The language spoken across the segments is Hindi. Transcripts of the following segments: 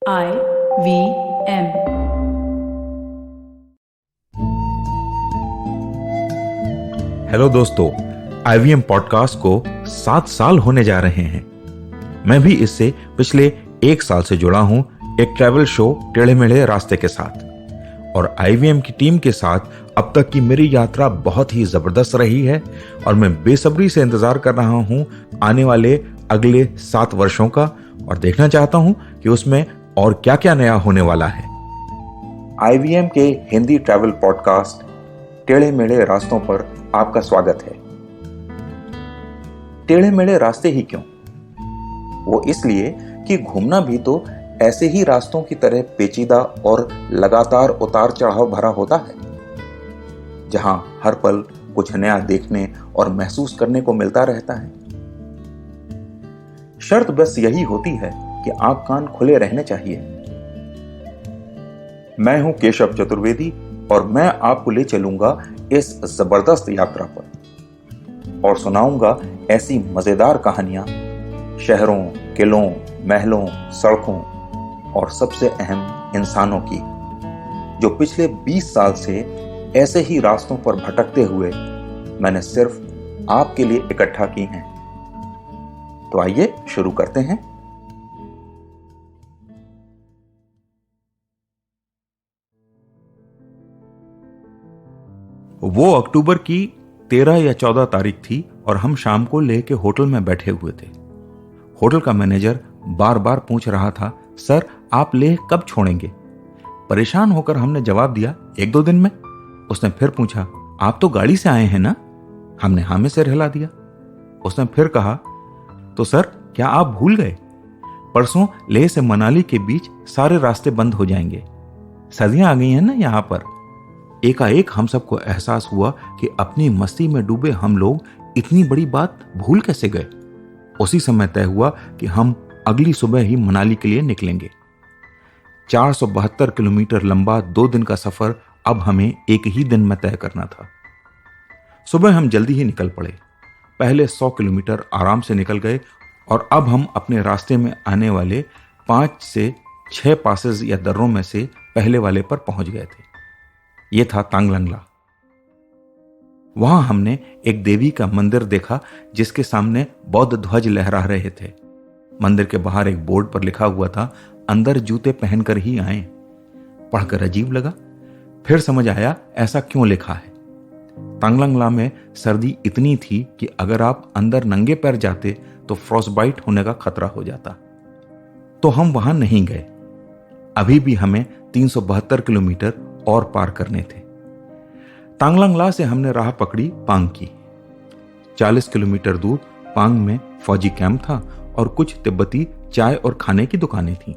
IVM। हेलो दोस्तों, IVM पॉडकास्ट को 7 साल होने जा रहे हैं। मैं भी इससे पिछले 1 साल से जुड़ा हूं एक ट्रैवल शो टेढ़े मेढ़े रास्ते के साथ। और IVM की टीम के साथ अब तक की मेरी यात्रा बहुत ही जबरदस्त रही है और मैं बेसब्री से इंतजार कर रहा हूं आने वाले अगले 7 वर्षों का और देखना चाहता हूं कि उसमें और क्या क्या नया होने वाला है। IVM के हिंदी ट्रैवल पॉडकास्ट टेढ़े मेढ़े रास्तों पर आपका स्वागत है। टेढ़े मेढ़े रास्ते ही क्यों? वो इसलिए कि घूमना भी तो ऐसे ही रास्तों की तरह पेचीदा और लगातार उतार चढ़ाव भरा होता है, जहां हर पल कुछ नया देखने और महसूस करने को मिलता रहता है। शर्त बस यही होती है कि आंख कान खुले रहने चाहिए। मैं हूं केशव चतुर्वेदी और मैं आपको ले चलूंगा इस जबरदस्त यात्रा पर और सुनाऊंगा ऐसी मजेदार कहानियां शहरों, किलों, महलों, सड़कों और सबसे अहम इंसानों की, जो पिछले 20 साल से ऐसे ही रास्तों पर भटकते हुए मैंने सिर्फ आपके लिए इकट्ठा की हैं। तो आइए शुरू करते हैं। वो अक्टूबर की 13 या 14 तारीख थी और हम शाम को लेह के होटल में बैठे हुए थे। होटल का मैनेजर बार बार पूछ रहा था, सर आप लेह कब छोड़ेंगे? परेशान होकर हमने जवाब दिया, 1-2 दिन में। उसने फिर पूछा, आप तो गाड़ी से आए हैं ना? हमने हाँ में सिर हिला दिया। उसने फिर कहा, तो सर क्या आप भूल गए? परसों लेह से मनाली के बीच सारे रास्ते बंद हो जाएंगे। सर्दियां आ गई हैं ना यहां पर। एकाएक हम सबको एहसास हुआ कि अपनी मस्ती में डूबे हम लोग इतनी बड़ी बात भूल कैसे गए। उसी समय तय हुआ कि हम अगली सुबह ही मनाली के लिए निकलेंगे। 472 किलोमीटर लंबा 2 दिन का सफर अब हमें एक ही दिन में तय करना था। सुबह हम जल्दी ही निकल पड़े। पहले 100 किलोमीटर आराम से निकल गए और अब हम अपने रास्ते में आने वाले 5 से 6 पासेस या दर्रों में से पहले वाले पर पहुंच गए थे। यह था तांगलंगला। वहां हमने एक देवी का मंदिर देखा जिसके सामने बौद्ध ध्वज लहरा रहे थे। मंदिर के बाहर एक बोर्ड पर लिखा हुआ था, अंदर जूते पहनकर ही आए। पढ़कर अजीब लगा, फिर समझ आया ऐसा क्यों लिखा है। तांगलंगला में सर्दी इतनी थी कि अगर आप अंदर नंगे पैर जाते तो फ्रॉस्टबाइट होने का खतरा हो जाता। तो हम वहां नहीं गए। अभी भी हमें 372 किलोमीटर और पार करने थे। तांगलंगला से हमने राह पकड़ी पांग की। 40 किलोमीटर दूर पांग में फौजी कैंप था और कुछ तिब्बती चाय और खाने की दुकानें थीं।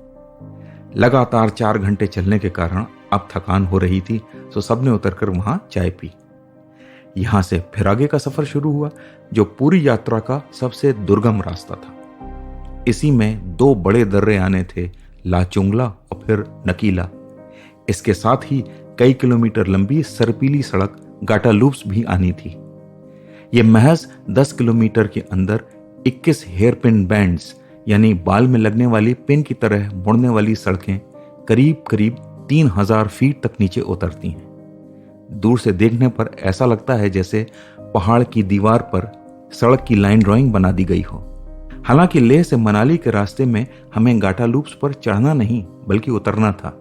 लगातार 4 घंटे चलने के कारण अब थकान हो रही थी, तो सबने उतरकर वहां चाय पी। यहां से फिर आगे का सफर शुरू हुआ, जो पूरी यात्रा का सबसे दुर्गम रास्ता था। इसी में 2 बड़े दर्रे आने थे, लाचुंगला और फिर नकीला। इसके साथ ही कई किलोमीटर लंबी सर्पीली सड़क गाटा लूप्स भी आनी थी। यह महज 10 किलोमीटर के अंदर 21 हेयर पिन बैंड्स यानी बाल में लगने वाली पिन की तरह मुड़ने वाली सड़कें करीब करीब 3000 फीट तक नीचे उतरती हैं। दूर से देखने पर ऐसा लगता है जैसे पहाड़ की दीवार पर सड़क की लाइन ड्राइंग बना दी गई हो। हालांकि लेह से मनाली के रास्ते में हमें गाटा लूप्स पर चढ़ना नहीं बल्कि उतरना था,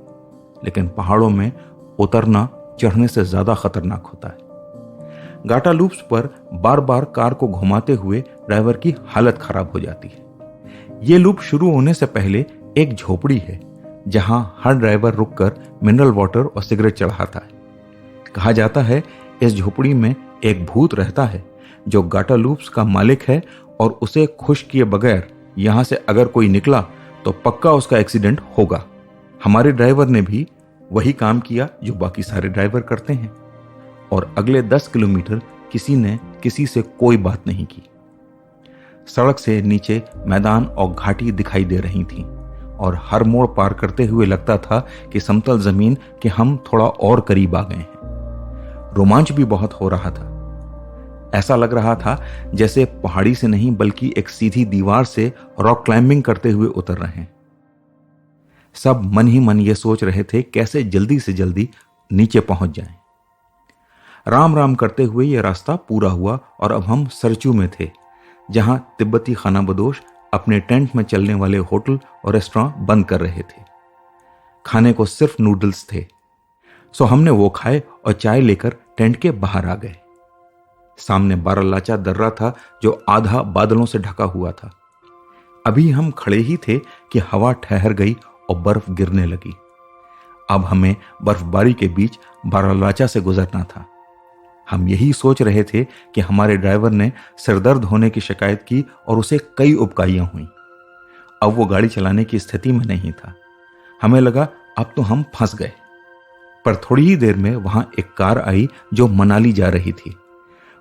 लेकिन पहाड़ों में उतरना चढ़ने से ज्यादा खतरनाक होता है। गाटा लूप्स पर बार बार कार को घुमाते हुए ड्राइवर की हालत खराब हो जाती है। ये लूप शुरू होने से पहले एक झोपड़ी है जहां हर ड्राइवर रुककर मिनरल वाटर और सिगरेट चढ़ाता है। कहा जाता है इस झोपड़ी में एक भूत रहता है जो गाटा लूप्स का मालिक है और उसे खुश किए बगैर यहां से अगर कोई निकला तो पक्का उसका एक्सीडेंट होगा। हमारे ड्राइवर ने भी वही काम किया जो बाकी सारे ड्राइवर करते हैं और अगले 10 किलोमीटर किसी ने किसी से कोई बात नहीं की। सड़क से नीचे मैदान और घाटी दिखाई दे रही थी और हर मोड़ पार करते हुए लगता था कि समतल जमीन के हम थोड़ा और करीब आ गए हैं। रोमांच भी बहुत हो रहा था। ऐसा लग रहा था जैसे पहाड़ी से नहीं बल्कि एक सीधी दीवार से रॉक क्लाइंबिंग करते हुए उतर रहे हैं। सब मन ही मन ये सोच रहे थे कैसे जल्दी से जल्दी नीचे पहुंच जाएं। राम राम करते हुए यह रास्ता पूरा हुआ और अब हम सरचू में थे, जहां तिब्बती खानाबदोश अपने टेंट में चलने वाले होटल और रेस्टोरेंट बंद कर रहे थे। खाने को सिर्फ नूडल्स थे, सो हमने वो खाए और चाय लेकर टेंट के बाहर आ गए। सामने बारालाचा दर्रा था जो आधा बादलों से ढका हुआ था। अभी हम खड़े ही थे कि हवा ठहर गई और बर्फ गिरने लगी। अब हमें बर्फबारी के बीच बारालाचा से गुजरना था। हम यही सोच रहे थे कि हमारे ड्राइवर ने सिरदर्द होने की शिकायत की और उसे कई उबकाइयां हुई। अब वो गाड़ी चलाने की स्थिति में नहीं था। हमें लगा अब तो हम फंस गए। पर थोड़ी ही देर में वहां एक कार आई जो मनाली जा रही थी।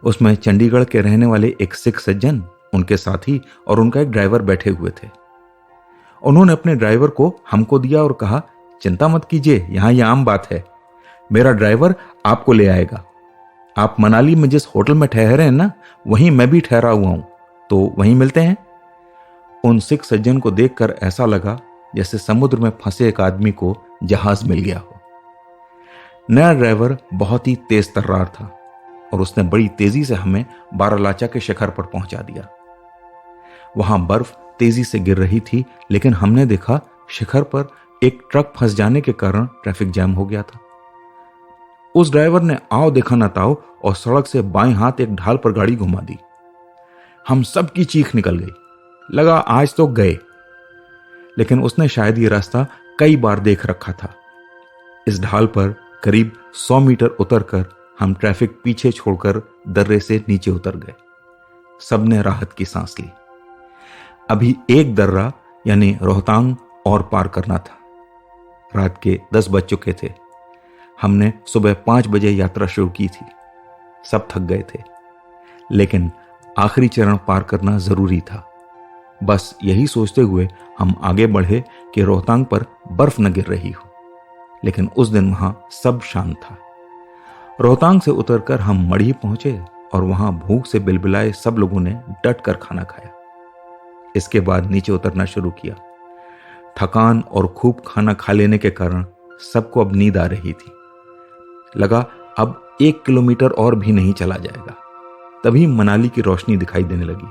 उसमें चंडीगढ़ के रहने वाले एक सिख सज्जन, उनके साथी और उनका एक ड्राइवर बैठे हुए थे। उन्होंने अपने ड्राइवर को हमको दिया और कहा, चिंता मत कीजिए, यहां यह आम बात है, मेरा ड्राइवर आपको ले आएगा। आप मनाली में जिस होटल में ठहरे हैं ना, वहीं मैं भी ठहरा हुआ हूं, तो वहीं मिलते हैं। उन सिख सज्जन को देखकर ऐसा लगा जैसे समुद्र में फंसे एक आदमी को जहाज मिल गया हो। नया ड्राइवर बहुत ही तेज तर्रार था और उसने बड़ी तेजी से हमें बारालाचा के शिखर पर पहुंचा दिया। वहां बर्फ तेजी से गिर रही थी, लेकिन हमने देखा शिखर पर एक ट्रक फंस जाने के कारण ट्रैफिक जैम हो गया था। उस ड्राइवर ने आओ देखा ना ताओ और सड़क से बाएं हाथ एक ढाल पर गाड़ी घुमा दी। हम सब की चीख निकल गई, लगा आज तो गए। लेकिन उसने शायद ये रास्ता कई बार देख रखा था। इस ढाल पर करीब 100 मीटर उतरकर हम ट्रैफिक पीछे छोड़कर दर्रे से नीचे उतर गए। सबने राहत की सांस ली। अभी एक दर्रा यानी रोहतांग और पार करना था। रात के 10 बज चुके थे। हमने सुबह 5 बजे यात्रा शुरू की थी। सब थक गए थे, लेकिन आखिरी चरण पार करना जरूरी था। बस यही सोचते हुए हम आगे बढ़े कि रोहतांग पर बर्फ न गिर रही हो। लेकिन उस दिन वहां सब शांत था। रोहतांग से उतरकर हम मढ़ी पहुंचे और वहां भूख से बिलबिलाए सब लोगों ने डट कर खाना खाया। इसके बाद नीचे उतरना शुरू किया। थकान और खूब खाना खा लेने के कारण सबको अब नींद आ रही थी। लगा अब 1 किलोमीटर और भी नहीं चला जाएगा। तभी मनाली की रोशनी दिखाई देने लगी।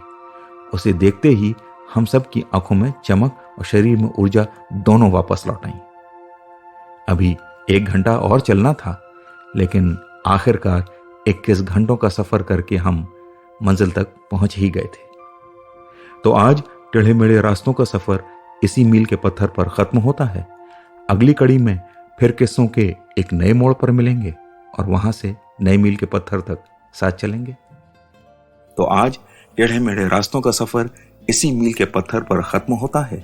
उसे देखते ही हम सब की आंखों में चमक और शरीर में ऊर्जा दोनों वापस लौट आई। अभी 1 घंटा और चलना था, लेकिन आखिरकार 21 घंटों का सफर करके हम मंजिल तक पहुंच ही गए थे। तो आज टेढ़े मेढ़े रास्तों का सफर इसी मील के पत्थर पर खत्म होता है। अगली कड़ी में फिर किस्सों के एक नए मोड़ पर मिलेंगे और वहां से नए मील के पत्थर तक साथ चलेंगे। तो आज टेढ़े मेढ़े रास्तों का सफर इसी मील के पत्थर पर खत्म होता है।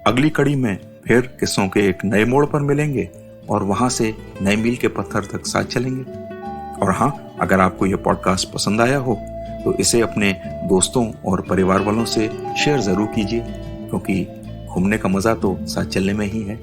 अगली कड़ी में फिर किस्सों के एक नए मोड़ पर मिलेंगे और वहां से नए मील के पत्थर तक साथ चलेंगे। और हाँ, अगर आपको यह पॉडकास्ट पसंद आया हो तो इसे अपने दोस्तों और परिवार वालों से शेयर जरूर कीजिए, क्योंकि घूमने का मजा तो साथ चलने में ही है।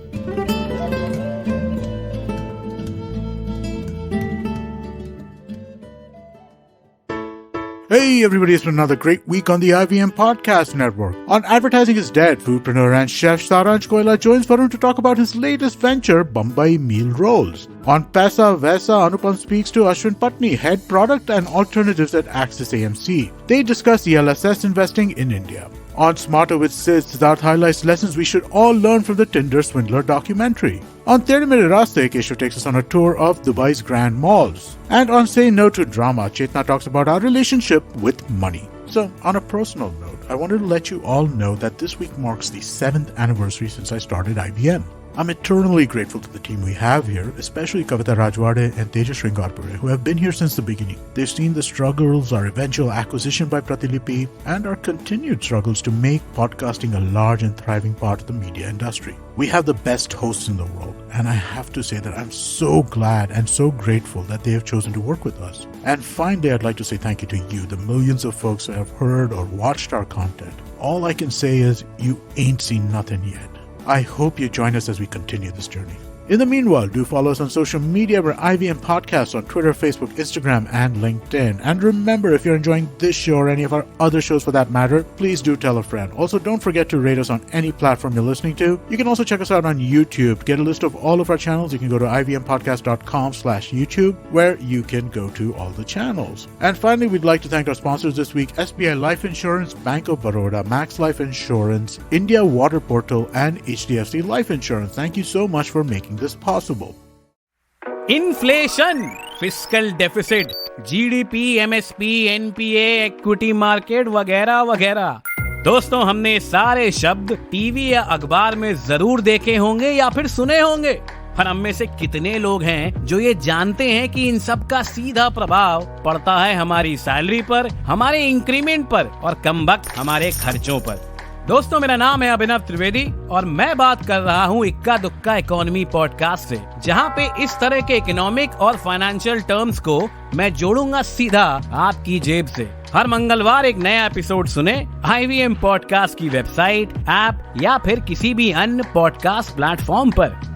Hey everybody, it's been another great week on the IVM Podcast Network. On Advertising is Dead, foodpreneur and chef Saransh Koila joins Varun to talk about his latest venture, Bombay Meal Rolls. On Paisa Vaisa, Anupam speaks to Ashwin Patni, head product and alternatives at Axis AMC. They discuss ELSS investing in India. On Smarter with Sid, Siddharth highlights lessons we should all learn from the Tinder Swindler documentary. On Tere Mere Raste, Keshav takes us on a tour of Dubai's grand malls. And on Say No to Drama, Chetna talks about our relationship with money. So, on a personal note, I wanted to let you all know that this week marks the 7th anniversary since I started IBM. I'm eternally grateful to the team we have here, especially Kavita Rajwade and Tejas Sringarpure, who have been here since the beginning. They've seen the struggles, our eventual acquisition by Pratilipi, and our continued struggles to make podcasting a large and thriving part of the media industry. We have the best hosts in the world, and I have to say that I'm so glad and so grateful that they have chosen to work with us. And finally, I'd like to say thank you to you, the millions of folks who have heard or watched our content. All I can say is, you ain't seen nothing yet. I hope you join us as we continue this journey. In the meanwhile, do follow us on social media. We're IVM Podcasts on Twitter, Facebook, Instagram, and LinkedIn. And remember, if you're enjoying this show or any of our other shows for that matter, please do tell a friend. Also, don't forget to rate us on any platform you're listening to. You can also check us out on YouTube. To get a list of all of our channels, you can go to ivmpodcast.com/YouTube, where you can go to all the channels. And finally, we'd like to thank our sponsors this week: SBI Life Insurance, Bank of Baroda, Max Life Insurance, India Water Portal, and HDFC Life Insurance. Thank you so much for making this possible. Inflation, fiscal deficit, GDP, MSP, NPA, equity market वगैरह वगैरह। दोस्तों, हमने सारे शब्द टीवी या अखबार में जरूर देखे होंगे या फिर सुने होंगे, पर हम में से कितने लोग हैं जो ये जानते हैं कि इन सब का सीधा प्रभाव पड़ता है हमारी सैलरी पर, हमारे इंक्रीमेंट पर और कमबख्त हमारे खर्चों पर। दोस्तों, मेरा नाम है अभिनव त्रिवेदी और मैं बात कर रहा हूँ इक्का दुक्का इकोनॉमी पॉडकास्ट से, जहाँ पे इस तरह के इकोनॉमिक और फाइनेंशियल टर्म्स को मैं जोड़ूंगा सीधा आपकी जेब से। हर मंगलवार एक नया एपिसोड सुने IVM पॉडकास्ट की वेबसाइट, ऐप या फिर किसी भी अन्य पॉडकास्ट प्लेटफॉर्म पर।